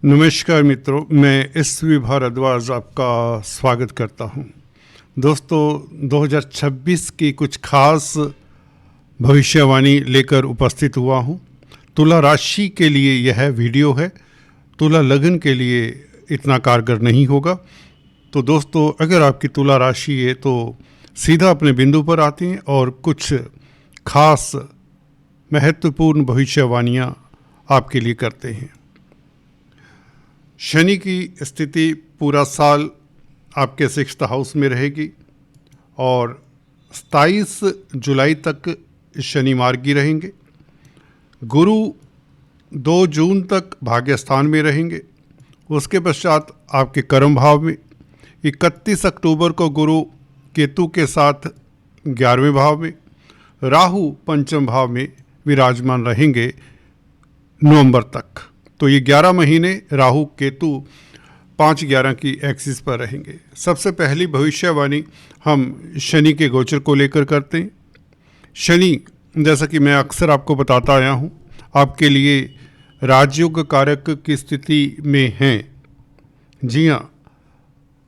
नमस्कार मित्रों, मैं एस.वी. भारद्वाज आपका स्वागत करता हूं। दोस्तों, 2026 की कुछ खास भविष्यवाणी लेकर उपस्थित हुआ हूं। तुला राशि के लिए यह वीडियो है, तुला लगन के लिए इतना कारगर नहीं होगा। तो दोस्तों, अगर आपकी तुला राशि है तो सीधा अपने बिंदु पर आते हैं और कुछ खास महत्वपूर्ण भविष्यवाणियाँ आपके लिए करते हैं। शनि की स्थिति पूरा साल आपके 6th हाउस में रहेगी और 27 जुलाई तक शनि मार्गी रहेंगे। गुरु 2 जून तक भाग्य स्थान में रहेंगे। उसके पश्चात आपके कर्म भाव में 31 अक्टूबर को गुरु केतु के साथ 11वें भाव में, राहु 5वें भाव में विराजमान रहेंगे नवंबर तक। तो ये 11 महीने राहु केतु 5-11 की एक्सिस पर रहेंगे। सबसे पहली भविष्यवाणी हम शनि के गोचर को लेकर करते हैं। शनि, जैसा कि मैं अक्सर आपको बताता आया हूँ, आपके लिए राजयोग कारक की स्थिति में हैं। जी हाँ,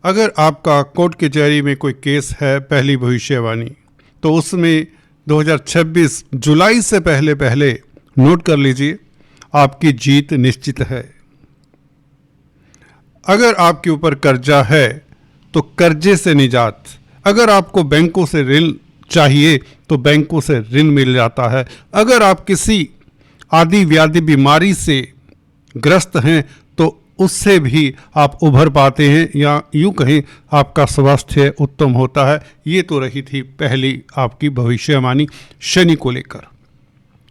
अगर आपका कोर्ट कचहरी में कोई केस है, पहली भविष्यवाणी, तो उसमें 2026 जुलाई से पहले नोट कर लीजिए, आपकी जीत निश्चित है। अगर आपके ऊपर कर्जा है तो कर्जे से निजात, अगर आपको बैंकों से ऋण चाहिए तो बैंकों से ऋण मिल जाता है। अगर आप किसी आदि व्याधि बीमारी से ग्रस्त हैं तो उससे भी आप उभर पाते हैं, या यूं कहें आपका स्वास्थ्य उत्तम होता है। ये तो रही थी पहली आपकी भविष्यवाणी शनि को लेकर।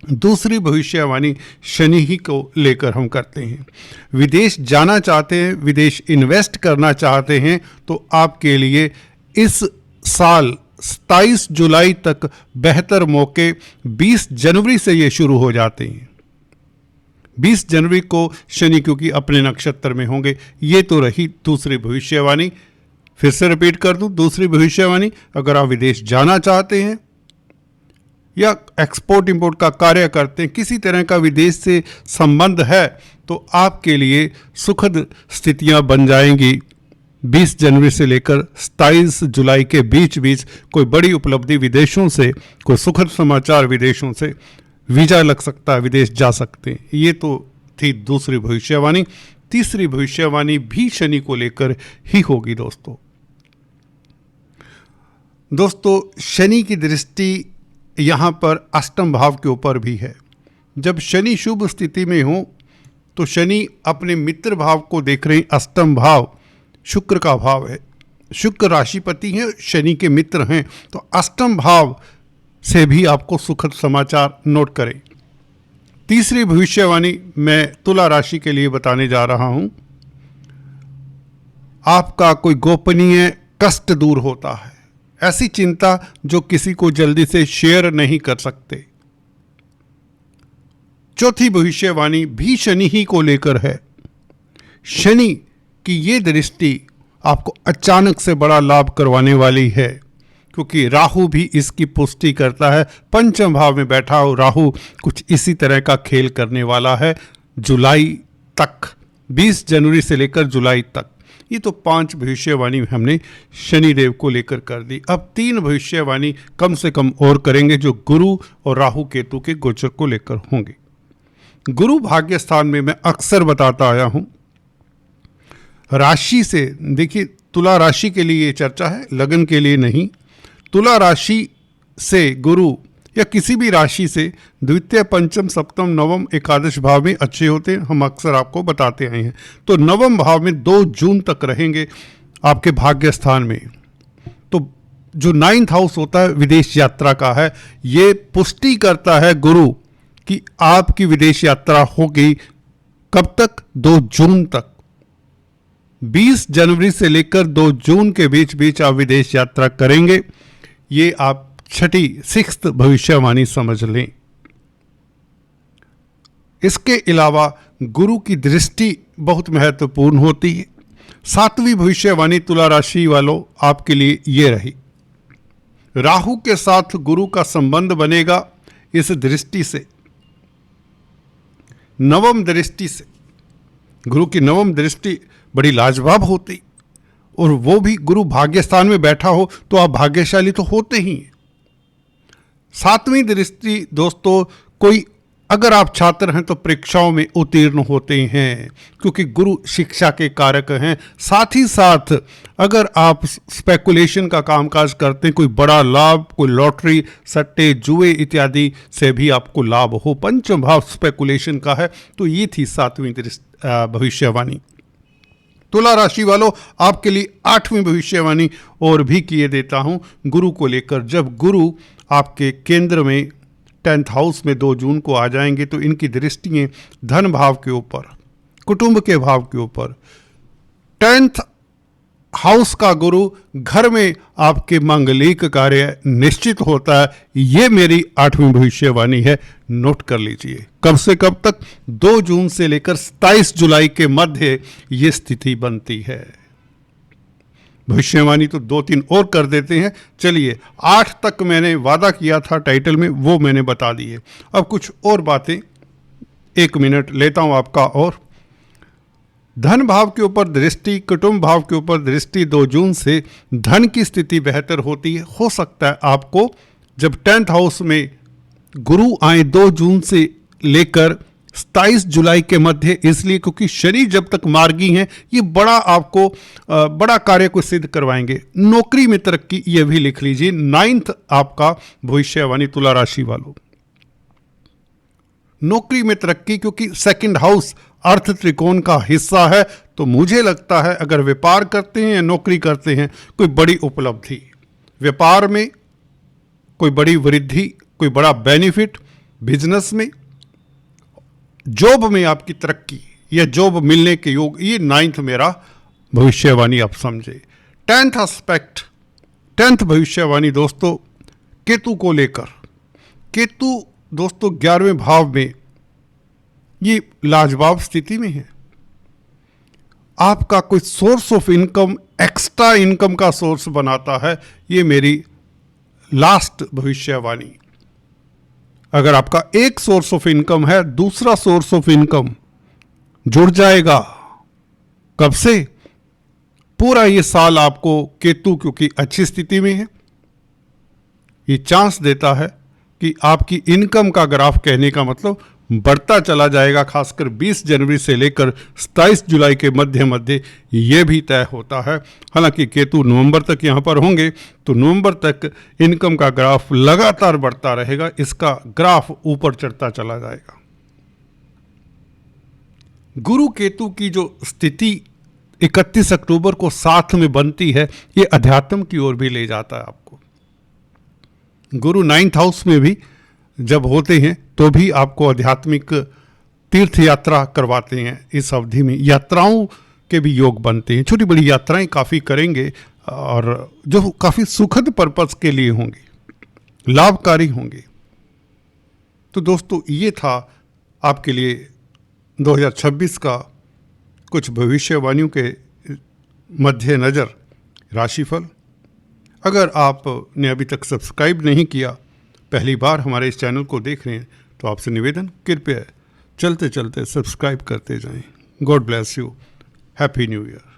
दूसरी भविष्यवाणी शनि ही को लेकर हम करते हैं। विदेश जाना चाहते हैं, विदेश इन्वेस्ट करना चाहते हैं, तो आपके लिए इस साल 27 जुलाई तक बेहतर मौके 20 जनवरी से ये शुरू हो जाते हैं। 20 जनवरी को शनि क्योंकि अपने नक्षत्र में होंगे। ये तो रही दूसरी भविष्यवाणी। फिर से रिपीट कर दूं, दूसरी भविष्यवाणी, अगर आप विदेश जाना चाहते हैं या एक्सपोर्ट इंपोर्ट का कार्य करते हैं, किसी तरह का विदेश से संबंध है, तो आपके लिए सुखद स्थितियां बन जाएंगी। 20 जनवरी से लेकर 27 जुलाई के बीच कोई बड़ी उपलब्धि विदेशों से, कोई सुखद समाचार विदेशों से, वीजा लग सकता है, विदेश जा सकते हैं। ये तो थी दूसरी भविष्यवाणी। तीसरी भविष्यवाणी भी शनि को लेकर ही होगी। दोस्तों, शनि की दृष्टि यहाँ पर अष्टम भाव के ऊपर भी है। जब शनि शुभ स्थिति में हो तो शनि अपने मित्र भाव को देख रहे हैं। अष्टम भाव शुक्र का भाव है, शुक्र राशिपति हैं, शनि के मित्र हैं, तो अष्टम भाव से भी आपको सुखद समाचार नोट करें। तीसरी भविष्यवाणी मैं तुला राशि के लिए बताने जा रहा हूं। आपका कोई गोपनीय कष्ट दूर होता है, ऐसी चिंता जो किसी को जल्दी से शेयर नहीं कर सकते। चौथी भविष्यवाणी भी शनि ही को लेकर है। शनि की ये दृष्टि आपको अचानक से बड़ा लाभ करवाने वाली है, क्योंकि राहु भी इसकी पुष्टि करता है। 5वें भाव में बैठा हो राहु कुछ इसी तरह का खेल करने वाला है जुलाई तक, 20 जनवरी से लेकर जुलाई तक। ये तो 5 भविष्यवाणी हमने शनिदेव को लेकर कर दी। अब 3 भविष्यवाणी कम से कम और करेंगे, जो गुरु और राहु केतु के गोचर को लेकर होंगे। गुरु भाग्य स्थान में मैं अक्सर बताता आया हूं, राशि से देखिए, तुला राशि के लिए ये चर्चा है, लगन के लिए नहीं। तुला राशि से गुरु या किसी भी राशि से द्वितीय, पंचम, सप्तम, नवम, एकादश भाव में अच्छे होते हैं, हम अक्सर आपको बताते आए हैं। तो नवम भाव में 2 जून तक रहेंगे आपके भाग्य स्थान में। तो जो 9th हाउस होता है विदेश यात्रा का है, ये पुष्टि करता है गुरु कि आपकी विदेश यात्रा होगी। कब तक? 2 जून तक। 20 जनवरी से लेकर 2 जून के बीच आप विदेश यात्रा करेंगे। ये आप छठी 6th भविष्यवाणी समझ लें। इसके अलावा गुरु की दृष्टि बहुत महत्वपूर्ण होती है। 7वीं भविष्यवाणी तुला राशि वालों आपके लिए ये रही। राहु के साथ गुरु का संबंध बनेगा इस दृष्टि से, नवम दृष्टि से। गुरु की नवम दृष्टि बड़ी लाजवाब होती, और वो भी गुरु भाग्य स्थान में बैठा हो तो आप भाग्यशाली तो होते ही हैं। सातवीं दृष्टि दोस्तों, कोई अगर आप छात्र हैं तो परीक्षाओं में उत्तीर्ण होते हैं, क्योंकि गुरु शिक्षा के कारक हैं। साथ ही साथ अगर आप स्पेकुलेशन का कामकाज करते हैं, कोई बड़ा लाभ, कोई लॉटरी, सट्टे, जुए इत्यादि से भी आपको लाभ हो, पंचम भाव स्पेकुलेशन का है। तो ये थी सातवीं भविष्यवाणी। तुला राशि वालों, आपके लिए आठवीं भविष्यवाणी और भी किए देता हूं गुरु को लेकर। जब गुरु आपके केंद्र में 10th हाउस में 2 जून को आ जाएंगे तो इनकी दृष्टियां धन भाव के ऊपर, कुटुंब के भाव के ऊपर, 10th हाउस का गुरु घर में आपके मांगलिक कार्य निश्चित होता है। ये मेरी आठवीं भविष्यवाणी है, नोट कर लीजिए। कब से कब तक? 2 जून से लेकर 27 जुलाई के मध्य ये स्थिति बनती है। भविष्यवाणी तो 2-3 और कर देते हैं। चलिए, 8 तक मैंने वादा किया था टाइटल में, वो मैंने बता दिए। अब कुछ और बातें 1 मिनट लेता हूं आपका। और धन भाव के ऊपर दृष्टि, कुटुंब भाव के ऊपर दृष्टि 2 जून से धन की स्थिति बेहतर होती है। हो सकता है आपको जब 10th हाउस में गुरु आए 2 जून से लेकर 27 जुलाई के मध्य, इसलिए क्योंकि शनि जब तक मार्गी हैं, ये बड़ा आपको बड़ा कार्य को सिद्ध करवाएंगे। नौकरी में तरक्की, ये भी लिख लीजिए। 9th आपका भविष्यवाणी तुला राशि वालों, नौकरी में तरक्की, क्योंकि 2nd हाउस अर्थ त्रिकोण का हिस्सा है। तो मुझे लगता है अगर व्यापार करते हैं या नौकरी करते हैं, कोई बड़ी उपलब्धि, व्यापार में कोई बड़ी वृद्धि, कोई बड़ा बेनिफिट, बिजनेस में, जॉब में आपकी तरक्की या जॉब मिलने के योग, ये 9th मेरा भविष्यवाणी आप समझे। 10th एस्पेक्ट, 10th भविष्यवाणी दोस्तों केतु को लेकर। केतु दोस्तों 11वें भाव में, ये लाजवाब स्थिति में है। आपका कोई source of income, extra income का सोर्स बनाता है। ये मेरी लास्ट भविष्यवाणी। अगर आपका एक सोर्स ऑफ इनकम है, दूसरा सोर्स ऑफ इनकम जुड़ जाएगा। कब से? पूरा ये साल आपको केतु क्योंकि अच्छी स्थिति में है, ये चांस देता है कि आपकी इनकम का ग्राफ, कहने का मतलब बढ़ता चला जाएगा। खासकर 20 जनवरी से लेकर 27 जुलाई के मध्य ये भी तय होता है। हालांकि केतु नवंबर तक यहाँ पर होंगे, तो नवंबर तक इनकम का ग्राफ लगातार बढ़ता रहेगा, इसका ग्राफ ऊपर चढ़ता चला जाएगा। गुरु केतु की जो स्थिति 31 अक्टूबर को साथ में बनती है, ये अध्यात्म की ओर भी ले जाता है आपको। गुरु 9th हाउस में भी जब होते हैं तो भी आपको आध्यात्मिक तीर्थ यात्रा करवाते हैं। इस अवधि में यात्राओं के भी योग बनते हैं, छोटी बड़ी यात्राएं काफ़ी करेंगे, और जो काफ़ी सुखद पर्पस के लिए होंगी, लाभकारी होंगे। तो दोस्तों ये था आपके लिए 2026 का कुछ भविष्यवाणियों के मद्देनज़र राशिफल। अगर आपने अभी तक सब्सक्राइब नहीं किया, पहली बार हमारे इस चैनल को देख रहे हैं, तो आपसे निवेदन, कृपया चलते चलते सब्सक्राइब करते जाएं। God bless you. Happy new year.